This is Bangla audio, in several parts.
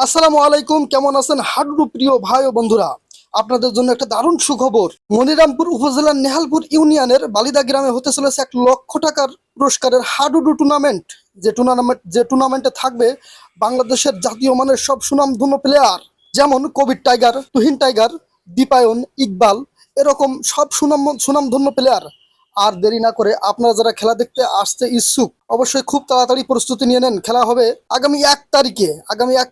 আসসালামু আলাইকুম, কেমন আছেন হাডুডু প্রিয় ভাই ও বন্ধুরা? আপনাদের জন্য একটা দারুণ সুখবর। মনিরামপুর উপজেলার নেহালপুর ইউনিয়নের বালিদা গ্রামে হতে চলেছে 1 লক্ষ টাকার পুরস্কারের হাডুডু টুর্নামেন্ট। যে টুর্নামেন্টে থাকবে বাংলাদেশের জাতীয় মানের সব সুনামধন্য প্লেয়ার, যেমন কবির টাইগার, তুহিন টাইগার, দীপায়ন, ইকবাল, এরকম সব সুনামধন্য প্লেয়ার। আর দেরি না করে আপনারা যারা খেলা দেখতে আসতে ইচ্ছুক, অবশ্যই খুব তাড়াতাড়ি প্রস্তুতি নিয়ে নেন। খেলা হবে আগামী 1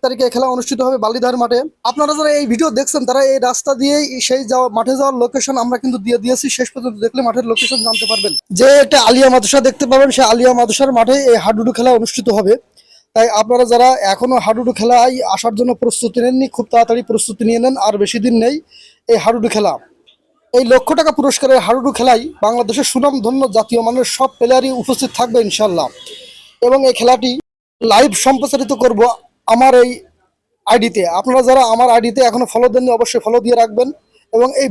তারিখে খেলা অনুষ্ঠিত হবে বালিধার মাঠে। আপনারা যারা এই ভিডিও দেখছেন তারা এই রাস্তা দিয়েই সেই মাঠে যাওয়ার লোকেশন আমরা কিন্তু দিয়ে দিয়েছি। শেষ পর্যন্ত দেখলে মাঠের লোকেশন জানতে পারবেন। যে একটা আলিয়া মাদ্রাসা দেখতে পাবেন, সেই আলিয়া মাদ্রাসার মাঠে এই হাডুডু খেলা অনুষ্ঠিত হবে। তাই আপনারা যারা এখনো হাডুডু খেলায় আসার জন্য প্রস্তুতি নেননি, খুব তাড়াতাড়ি প্রস্তুতি নিয়ে নেন। আর বেশি দিন নেই এই হাডুডু খেলা। এই লক্ষ টাকা পুরস্কারের হাডুডু খেলায় বাংলাদেশের সুনামধন্য জাতীয় মানের সব প্লেয়ারই উপস্থিত থাকবে ইনশাল্লাহ। এবং এই খেলাটি লাইভ সম্প্রচারিত করব আমার এই আইডিতে। আপনারা যারা আমার আইডিতে এখনো ফলো দেননি, অবশ্যই ফলো দিয়ে রাখবেন এবং এই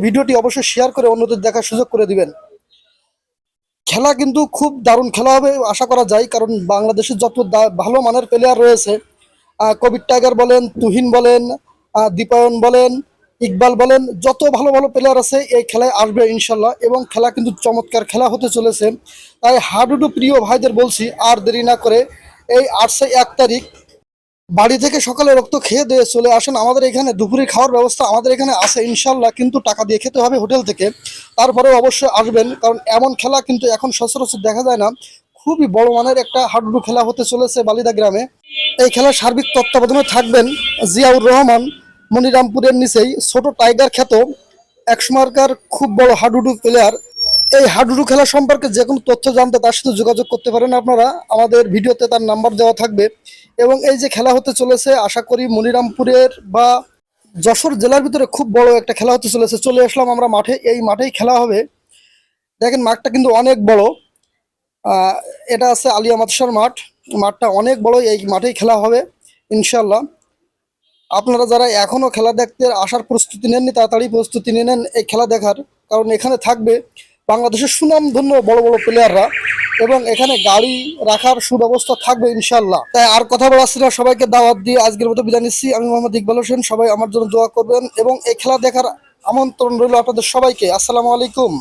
ভিডিওটি অবশ্যই শেয়ার করে অন্যদের দেখার সুযোগ করে দিবেন। খেলা কিন্তু খুব দারুণ খেলা হবে আশা করা যায়, কারণ বাংলাদেশের যত ভালো মানের প্লেয়ার রয়েছে, কবির টাইগার বলেন, তুহিন বলেন, দীপায়ন বলেন, ইকবাল বলেন, যত ভালো ভালো প্লেয়ার আছে এই খেলায় আসবে ইনশাল্লাহ। এবং খেলা কিন্তু চমৎকার খেলা হতে চলেছে। তাই হাডুডু প্রিয় ভাইদের বলছি, আর দেরি না করে এই 8 তারিখ বাড়ি থেকে সকালে রক্ত খেয়ে দিয়ে চলে আসেন। আমাদের এখানে দুপুরে খাওয়ার ব্যবস্থা আমাদের এখানে আছে ইনশাল্লাহ, কিন্তু টাকা দিয়ে খেতে হবে হোটেল থেকে। তারপরেও অবশ্যই আসবেন, কারণ এমন খেলা কিন্তু এখন সচরাচর দেখা যায় না। খুবই বড় মানের একটা হাডুডু খেলা হতে চলেছে বালিদা গ্রামে। এই খেলার সার্বিক তত্ত্বাবধানে থাকবেন জিয়াউর রহমান, মনিরামপুরের নিচেই ছোট টাইগার খ্যাত একসময়কার খুব বড় হাডুডু প্লেয়ার। এই হাডুডু খেলা সম্পর্কে যে কোনো তথ্য জানতে তার সাথে যোগাযোগ করতে পারেন আপনারা। আমাদের ভিডিওতে তার নাম্বার দেওয়া থাকবে। এবং এই যে খেলা হতে চলেছে, আশা করি মনিরামপুরের বা যশোর জেলার ভিতরে খুব বড় একটা খেলা হতে চলেছে। চলে আসলাম আমরা মাঠে, এই মাঠেই খেলা হবে। দেখেন মাঠটা কিন্তু অনেক বড়। আহ, এটা আছে আলিয়া মাদ্রাসার মাঠ। মাঠটা অনেক বড়, এই মাঠেই খেলা হবে ইনশাল্লাহ। আপনারা যারা এখনো খেলা দেখতে আসার প্রস্তুতি নেননি, তাড়াতাড়ি প্রস্তুতি নিয়ে নেন এই খেলা দেখার, কারণ এখানে থাকবে বাংলাদেশের সুনামধন্য বড় বড় প্লেয়াররা এবং এখানে গাড়ি রাখার সুব্যবস্থা থাকবে ইনশাল্লাহ। তাই আর কথা বলাচ্ছি না, সবাইকে দাওয়াত দিয়ে আজকের মতো বিদায় নিচ্ছি। আমি মোহাম্মদ ইকবাল হোসেন। সবাই আমার জন্য দোয়া করবেন এবং এই খেলা দেখার আমন্ত্রণ রইল আপনাদের সবাইকে। আসসালামু আলাইকুম।